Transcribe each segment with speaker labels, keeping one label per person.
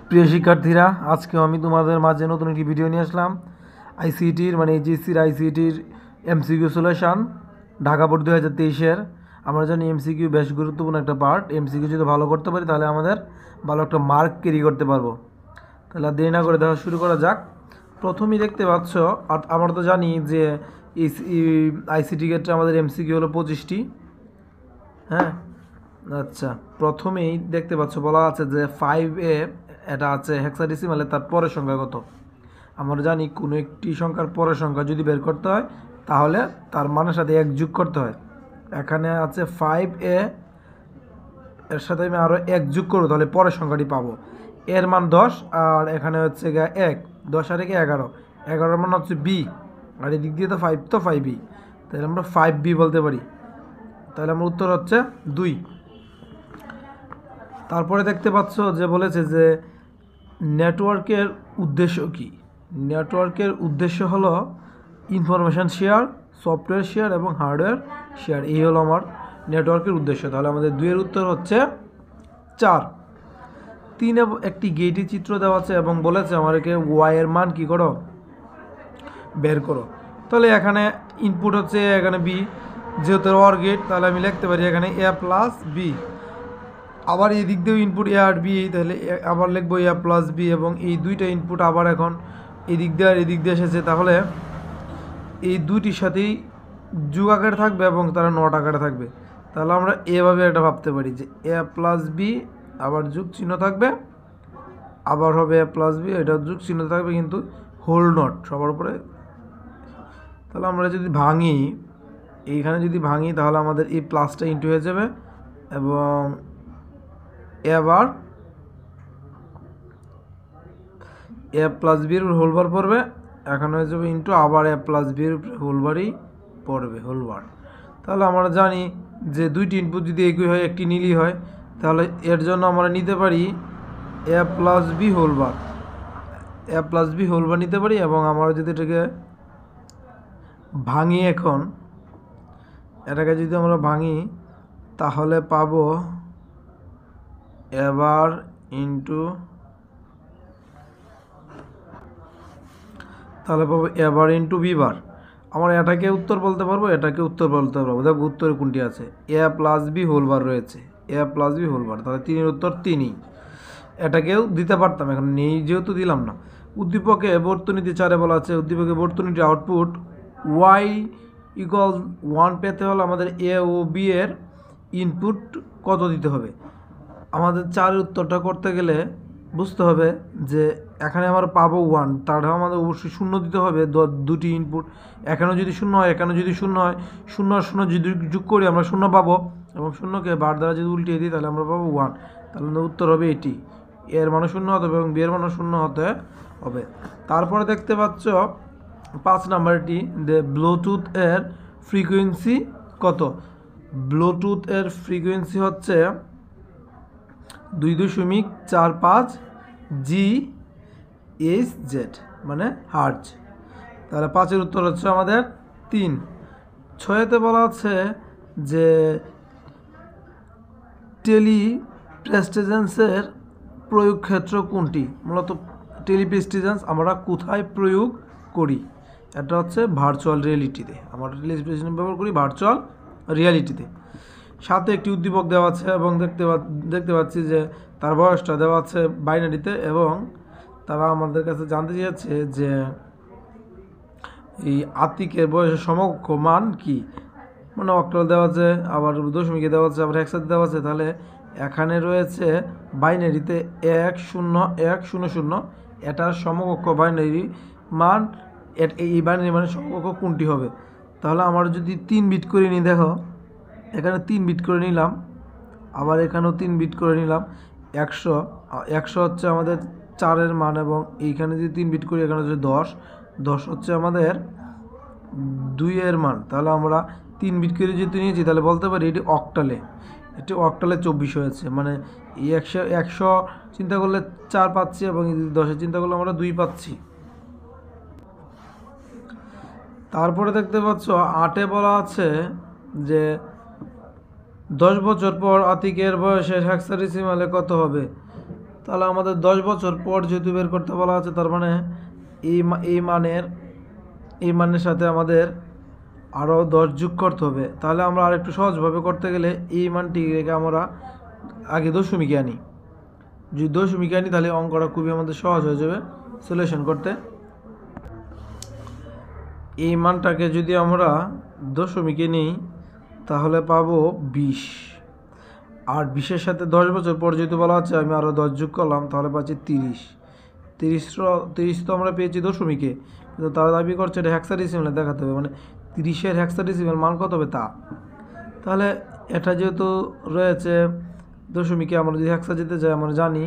Speaker 1: প্রিয় শিক্ষার্থীরা, আজকেও আমি তোমাদের মাঝে নতুন একটি ভিডিও নিয়ে আসলাম। আইসিটির মানে এইচএসসির আইসিটির এমসিকিউ সলিউশন ঢাকা বোর্ড 2023-এর। আমরা জানি এমসিকিউ বেশ গুরুত্বপূর্ণ একটা পার্ট। এমসিকিউ যদি ভালো করতে পারি তাহলে আমাদের ভালো একটা মার্ক ক্যারি করতে পারবো। তাহলে দেরি না করে দেখা শুরু করা যাক। প্রথমেই দেখতে পাচ্ছ, আমরা তো জানি যে আইসিটি ক্ষেত্রে আমাদের এমসিকিউ হলো 25টি। হ্যাঁ, আচ্ছা, প্রথমেই দেখতে পাচ্ছ বলা আছে যে 5A এটা আছে হেক্সাডেসিমালে, তার পরের সংখ্যা কত। আমরা জানি কোনো একটি সংখ্যার পরের সংখ্যা যদি বের করতে হয় তাহলে তার মানের সাথে 1 যোগ করতে হয়। এখানে আছে 5A, এর সাথে আমি আরও 1 যোগ করবো, তাহলে পরের সংখ্যাটি পাবো। এর মান 10, আর এখানে হচ্ছে 1, 10 আর 1 11, 11 মান হচ্ছে B, আর এদিক দিয়ে তো 5, তো 5B, তাহলে আমরা 5B বলতে পারি। তাহলে আমার উত্তর হচ্ছে 2। তারপরে দেখতে পাচ্ছ যে বলেছে যে নেটওয়ার্কের উদ্দেশ্য কি। নেটওয়ার্কের উদ্দেশ্য হলো ইনফরমেশান শেয়ার, সফটওয়্যার শেয়ার এবং হার্ডওয়্যার শেয়ার। এই হলো আমার নেটওয়ার্কের উদ্দেশ্য। তাহলে আমাদের 2 এর উত্তর হচ্ছে 4। 3 একটি গেটের চিত্র দেওয়া আছে এবং বলেছে আমাদেরকে ওয়াই এর মান কী করো, বের করো। তাহলে এখানে ইনপুট হচ্ছে এখানে বি, যেহেতু ওয়ার গেট তাহলে আমি লিখতে পারি এখানে এ প্লাস বি। আবার এই দিক দিয়েও ইনপুট এ আর বি, তাহলে আবার লিখবো এ প্লাস বি, এবং এই দুইটা ইনপুট আবার এখন এদিক দিয়ে আর এদিক দিয়ে এসেছে, তাহলে এই দুইটির সাথেই যোগ আকারে থাকবে এবং তারা নট আকারে থাকবে। তাহলে আমরা এভাবে এটা ভাবতে পারি যে এ প্লাস বি, আবার যোগ চিহ্ন থাকবে, আবার হবে এ প্লাস বি, এটা যোগ চিহ্ন থাকবে কিন্তু হোল নট সবার উপরে। তাহলে আমরা যদি ভাঙি, এইখানে যদি ভাঙি তাহলে আমাদের এই প্লাসটা ইনটু হয়ে যাবে এবং এবার এ প্লাস বির হোলবার পড়বে, এখন হয়ে যাবে ইনটু আবার এ প্লাস বির হোলবারই পড়বে, হোলবার। তাহলে আমরা জানি যে দুইটি ইনপুট যদি একই হয়, একটি নীলই হয়, তাহলে এর জন্য আমরা নিতে পারি এ প্লাস বি হোলবার, এ প্লাস বি হোলবার নিতে পারি। এবং আমরা যদি এটাকে ভাঙি, এখন এটাকে যদি আমরা ভাঙি তাহলে পাবো এবার ইনটু, তাহলে পাবো এবার ইনটু বি বার। আমরা এটাকে উত্তর বলতে পারবো, এটাকে উত্তর বলতে পারবো। দেখো উত্তরে কোনটি আছে, এ প্লাস বি হোলবার রয়েছে, এ প্লাস বি হোলবার, তাহলে 3 এর উত্তর 3ই। এটাকেও দিতে পারতাম, এখন নেই যেহেতু দিলাম না। উদ্দীপকে বর্তনীতে 4-এ বলা আছে উদ্দীপকে বর্তনীটির আউটপুট ওয়াই ইকুয়াল 1 পেতে হলে আমাদের এ ও বি এর ইনপুট কত দিতে হবে। আমাদের 4-এর উত্তরটা করতে গেলে বুঝতে হবে যে এখানে আমরা পাবো 1, তার আমাদের অবশ্যই 0 দিতে হবে। দুটি ইনপুট, এখানেও যদি 0 হয়, এখানেও যদি 0 হয়, 0 আর 0 যদি যোগ করি আমরা 0 পাবো, এবং 0কে বার দ্বারা যদি উল্টিয়ে দিই তাহলে আমরা পাবো 1। তাহলে উত্তর হবে এটি, এর মানে 0 হতে হবে এবং বি এর মানে 0 হতে হবে। তারপরে দেখতে পাচ্ছ 5 নাম্বারটি, যে ব্লুটুথ এর ফ্রিকোয়েন্সি কত। ব্লুটুথ এর ফ্রিকোয়েন্সি হচ্ছে 2.45 GHz, মানে হার্জ। তাহলে 5-এর উত্তর হচ্ছে আমাদের 3। 6-তে বলা আছে যে টেলিপ্রেস্টেজেন্সের প্রয়োগ ক্ষেত্র কোনটি। মূলত টেলিপ্রেস্টেজেন্স আমরা কোথায় প্রয়োগ করি, এটা হচ্ছে ভার্চুয়াল রিয়েলিটিতে। আমরা টেলিপ্রেস্টেজেন্স ব্যবহার করি ভার্চুয়াল রিয়েলিটিতে। সাথে একটি উদ্দীপক দেওয়া আছে এবং দেখতে পাচ্ছি যে তার বয়সটা দেওয়া আছে বাইনারিতে, এবং তারা আমাদের কাছে জানতে চেয়েছে যে এই আতিকের বয়সের সমকক্ষ মান কি। মানে অক্টাল দেওয়া আছে, আবার দশমিকে দেওয়া আছে, আবার একসাথে দেওয়া আছে। তাহলে এখানে রয়েছে বাইনারিতে 101000, এটার সমকক্ষ বাইনারি মান, এই বাইনারি মানের সমকক্ষ কোনটি হবে। তাহলে আমরা যদি 3 বিট করে নিই, দেখো এখানে 3 বিট করে নিলাম, আবার এখানেও 3 বিট করে নিলাম। 100 হচ্ছে আমাদের 4-এর মান, এবং এইখানে যদি 3 বিট করি এখানে হচ্ছে 10 হচ্ছে আমাদের 2-এর মান। তাহলে আমরা 3 বিট করে যদি নিয়েছি তাহলে বলতে পারি এটি অক্টালে, 24 হয়েছে। মানে এই 100 চিন্তা করলে 4 পাচ্ছি, এবং 10 চিন্তা করলে আমরা 2 পাচ্ছি। তারপরে দেখতে পাচ্ছ 8-এ বলা আছে যে 10 বছর পর আতিকের বয়সের হেক্সাডেসিমালে কত হবে। তাহলে আমাদের 10 বছর পর যেহেতু বের করতে বলা আছে, তার মানে এই মানের সাথে আমাদের আরও 10 যোগ করতে হবে। তাহলে আমরা আর একটু সহজভাবে করতে গেলে এই মানটি রেখে আমরা আগে দশমিকে আনি। যদি দশমিকে আনি তাহলে অঙ্কটা খুবই আমাদের সহজ হয়ে যাবে সলিউশন করতে। এই মানটাকে যদি আমরা দশমিকে নিই তাহলে পাবো 20, আর 20-এর সাথে 10 বছর পর যেহেতু বলা আছে আমি আরও 10 যোগ করলাম, তাহলে পাচ্ছি 30। 30 তো আমরা পেয়েছি দশমিকে, কিন্তু তারা দাবি করছে এটা হেক্সাডেসিমালে দেখাতে হবে, মানে 30-এর হেক্সাডেসিমাল মান কত হবে তা। তাহলে এটা যেহেতু রয়েছে দশমিকে, আমরা যদি হেক্সা যেতে যাই আমরা জানি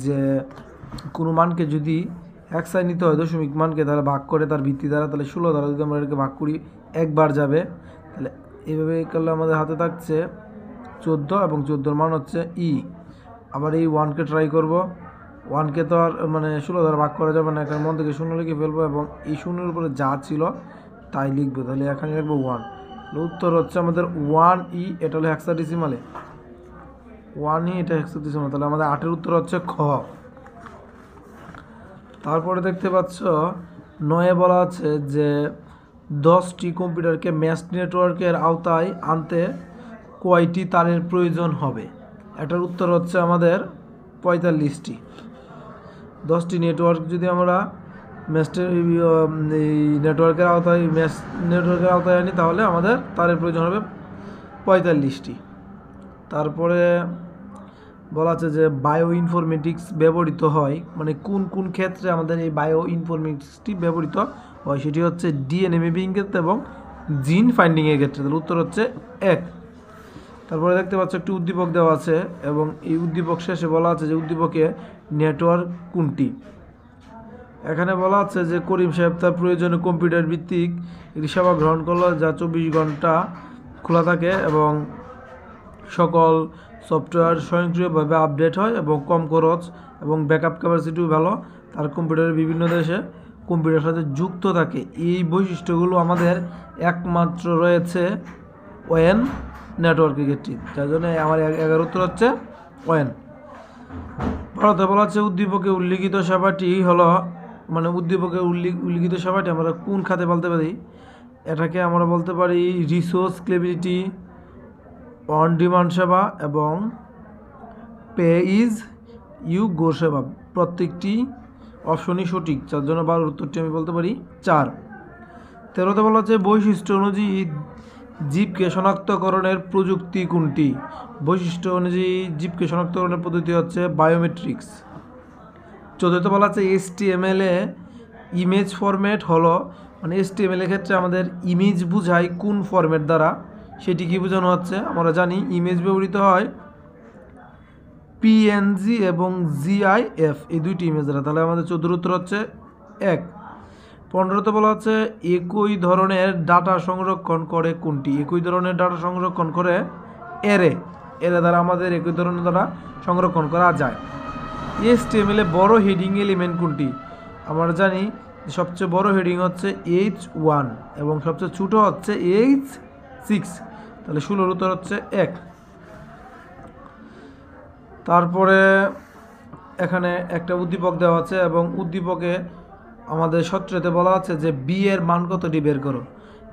Speaker 1: যে কোনো মানকে যদি হেক্সায় নিতে হয় দশমিক মানকে, তাহলে ভাগ করে তার ভিত্তি দ্বারা, তাহলে 16 দ্বারা যদি আমরা এটাকে ভাগ করি একবার যাবে। তাহলে এইভাবে করলে আমাদের হাতে থাকছে 14 এবং 14-এর মান হচ্ছে ই। আবার এই 1কে ট্রাই করব। 1কে তো আর মানে 16 দ্বারা ভাগ করা যাবে না, এখানে মন থেকে 0 লিখে ফেলবো এবং এই 0-এর উপরে যা ছিল তাই লিখবো। তাহলে এখানে লিখবো 1। উত্তর হচ্ছে আমাদের 1ই, এটা হলো হেক্সাডেসিমালে 1ই, এটা হেক্সাডেসিমাল। তাহলে আমাদের 8-এর উত্তর হচ্ছে খ। তারপরে দেখতে পাচ্ছ 9-এ বলা আছে যে 10টি কম্পিউটারকে ম্যাশ নেটওয়ার্কের আওতায় আনতে কয়টি তারের প্রয়োজন হবে? এটার উত্তর হচ্ছে আমাদের 45টি। 10টি নেটওয়ার্ক যদি আমরা এই নেটওয়ার্কের আওতায় আনি তাহলে আমাদের তারের প্রয়োজন হবে 45টি। তারপরে বলা আছে যে বায়ো ইনফরমেটিক্স ব্যবহৃত হয়, মানে কোন কোন ক্ষেত্রে আমাদের এই বায়ো ইনফরমেটিক্সটি ব্যবহৃত হয়, সেটি হচ্ছে ডিএনএ মেপিং ক্ষেত্রে এবং জিন ফাইন্ডিংয়ের ক্ষেত্রে। তাহলে উত্তর হচ্ছে 1। তারপরে দেখতে পাচ্ছ একটি উদ্দীপক দেওয়া আছে এবং এই উদ্দীপক শেষে বলা আছে যে উদ্দীপকে নেটওয়ার্ক কোনটি। এখানে বলা আছে যে করিম সাহেব তার প্রয়োজনীয় কম্পিউটার ভিত্তিক একটি সেবা গ্রহণ করলো যা 24 ঘন্টা খোলা থাকে এবং সকল সফটওয়্যার স্বয়ংক্রিয়ভাবে আপডেট হয় এবং কম খরচ এবং ব্যাকআপ ক্যাপাসিটিও ভালো। তার কম্পিউটারের বিভিন্ন দেশে কম্পিউটারের সাথে যুক্ত থাকে। এই বৈশিষ্ট্যগুলো আমাদের একমাত্র রয়েছে ওয়েন নেটওয়ার্কের ক্ষেত্রে, যার জন্য আমার 11 উত্তর হচ্ছে ওয়েন। ভারতে বলা হচ্ছে উদ্দীপকে উল্লিখিত সেবাটি হলো, মানে উদ্দীপকে উল্লিখিত সেবাটি আমরা কোন খাতে বলতে পারি? এটাকে আমরা বলতে পারি রিসোর্স স্কেলেবিলিটি, অন ডিমান্ড সেবা এবং পে ইজ ইউ গো সেবা। প্রত্যেকটি অপশনই সঠিক, যার জন্য 12 উত্তরটি আমি বলতে পারি 4। 13তে বলা হচ্ছে বৈশিষ্ট্য অনুযায়ী জীবকে শনাক্তকরণের প্রযুক্তি কোনটি? বৈশিষ্ট্য অনুযায়ী জীবকে শনাক্তকরণের পদ্ধতি হচ্ছে বায়োমেট্রিক্স। 14তে বলা আছে HTML এ ইমেজ ফরম্যাট হলো, মানে HTML এর ক্ষেত্রে আমাদের ইমেজ বোঝায় কোন ফরম্যাট দ্বারা, সেটি কি বোঝানো হচ্ছে? আমরা জানি ইমেজ ব্যবহৃত হয় PNG এবং GIF, এই দুইটি ইমেজ দ্বারা। তাহলে আমাদের 14 উত্তর হচ্ছে 1। 15তে বলা হচ্ছে একই ধরনের ডাটা সংরক্ষণ করে কোনটি? একই ধরনের ডাটা সংরক্ষণ করে এরে দ্বারা আমাদের একই ধরনের ডাটা সংরক্ষণ করা যায়। HTML এ বড় হেডিং এলিমেন্ট কোনটি? আমরা জানি সবচেয়ে বড় হেডিং হচ্ছে H1 এবং সবচেয়ে ছোট হচ্ছে H6। তাহলে 16 উত্তর হচ্ছে 1। তারপরে এখানে একটা উদ্দীপক দেওয়া আছে এবং উদ্দীপকে আমাদের 17তে বলা আছে যে বি এর মান কতটি বের করো।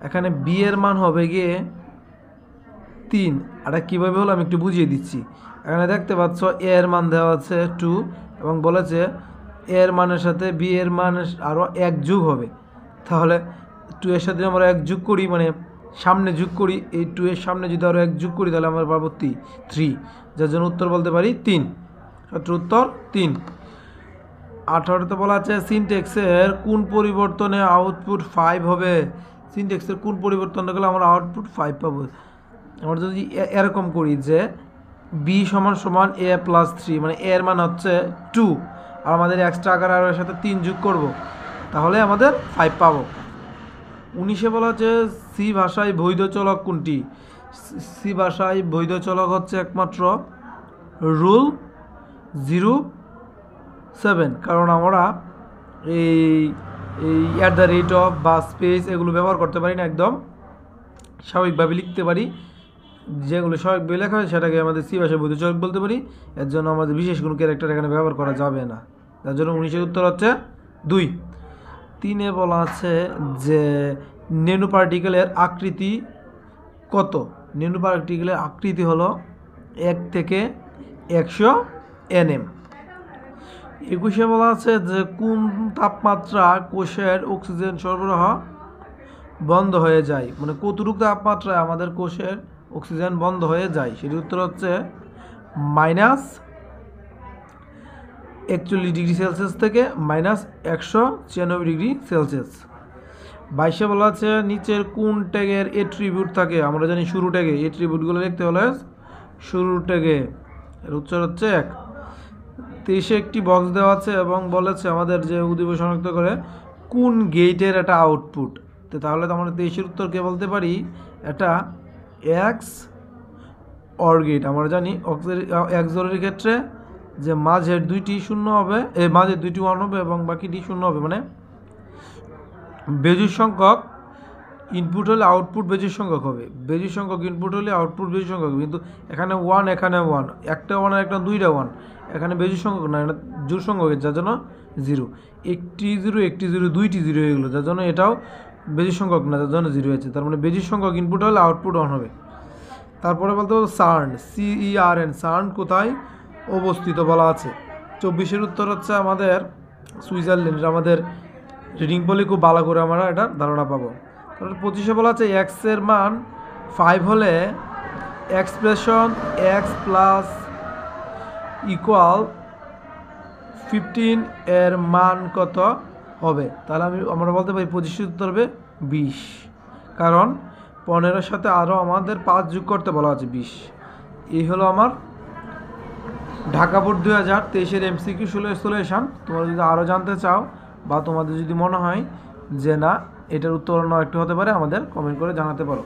Speaker 1: এখানে বি এর মান হবে গিয়ে 3। এটা কীভাবে হলো আমি একটু বুঝিয়ে দিচ্ছি। এখানে দেখতে পাচ্ছ এ এর মান দেওয়া আছে 2 এবং বলেছে এ এর মানের সাথে বি এর মান আরও 1 যোগ হবে। তাহলে 2 এর সাথে আমরা 1 যোগ করি, মানে সামনে যোগ করি, এই 2 এর সামনে যদি আরও 1 যোগ করি তাহলে আমরা পাবো 3, যার জন্য উত্তর বলতে পারি 3। সঠিক উত্তর 3। 18তে বলা আছে সিনট্যাক্সের কোন পরিবর্তনে আউটপুট 5 হবে? সিনট্যাক্সের কোন পরিবর্তন গেলে আমরা আউটপুট 5 পাবো? আমরা যদি এরকম করি যে বি সমান সমান a প্লাস 3, মানে এ এর মান হচ্ছে 2 আর আমাদের এক্সট্রা আকার আর এর সাথে 3 যোগ করব, তাহলে আমাদের 5 পাবো। 19-এ বলা আছে সি ভাষায় বৈধ চলক কোনটি? সি ভাষায় বৈধ চলক হচ্ছে একমাত্র রুল 07, কারণ আমরা এই @ বা স্পেস এগুলো ব্যবহার করতে পারি না, একদম স্বাভাবিকভাবে লিখতে পারি যেগুলো সহায়ক বই লেখা হয় সেটাকে আমাদের সি ভাষায় বৈধ সহায়ক বলতে পারি। এর জন্য আমাদের বিশেষ কোনো ক্যারেক্টার এখানে ব্যবহার করা যাবে না। যার জন্য 19-এর উত্তর হচ্ছে 2। 3-এ বলা আছে যে ন্যানো পার্টিকেলের আকৃতি কত? ন্যানো পার্টিকেলের আকৃতি হলো 1 থেকে 100 nm। 21-এ বলা আছে যে কোন তাপমাত্রা কোষের অক্সিজেন সরবরাহ বন্ধ হয়ে যায়, মানে কতটুকু তাপমাত্রায় আমাদের কোষের অক্সিজেন বন্ধ হয়ে যায়? সেটির উত্তর হচ্ছে -41°C থেকে -196°C। 22-এ বলা আছে নিচের কোন ট্যাগের এট্রিবিউট থাকে? আমরা জানি শুরু ট্যাগে এট্রিবিউটগুলো লিখতে হলে শুরু ট্যাগে এর উত্তর হচ্ছে 1। 23-এ একটি বক্স দেওয়া আছে এবং বলেছে আমাদের যে উদ্দীপক শনাক্ত করে কোন গেটের এটা আউটপুট। তো তাহলে তো আমরা 23-এর উত্তরকে বলতে পারি এটা এক্স অর গেট। আমরা জানি এক্সরের ক্ষেত্রে যে মাঝের 2টি 0 হবে, মাঝের 2টি 1 হবে এবং বাকিটি 0 হবে, মানে বেজোড় সংখ্যক ইনপুট হলে আউটপুট বেজোড় সংখ্যক হবে, বেজোড় সংখ্যক ইনপুট হলে আউটপুট বেজোড় সংখ্যক হবে। কিন্তু এখানে 1, এখানে 1, একটা 1 আর একটা 2টা 1, এখানে বেজোড় সংখ্যক না, এটা জোড় সংখ্যক, যার জন্য 0। একটি 0, একটি 0, 2টি 0 হয়ে গেলো, যার জন্য এটাও বেজোড় সংখ্যক না, যার জন্য 0 হয়েছে। তার মানে বেজোড় সংখ্যক ইনপুট হলে আউটপুট 1 হবে। তারপরে বলতে হবে সার্ন, CERN, সার্ন কোথায় অবস্থিত বলা আছে? 24-এর উত্তর হচ্ছে আমাদের সুইজারল্যান্ড। আমাদের রিডিং পড়লে খুব ভালো করে আমরা এটার ধারণা পাবো। তারপরে 25-এ বলা আছে এক্সের মান 5 হলে এক্সপ্রেশন x প্লাস ইকুয়াল 15 এর মান কত হবে? তাহলে আমরা বলতে পারি 25-এর উত্তর হবে 20, কারণ 15-এর সাথে আরও আমাদের 5 যোগ করতে বলা আছে 20। এই হলো আমার ঢাকা বোর্ড 2023-এর MCQ সলিউশন। তোমরা যদি আরও জানতে চাও বা তোমাদের যদি মনে হয় যে না এটার উত্তর অন্য একটু হতে পারে, আমাদের কমেন্ট করে জানাতে পারো।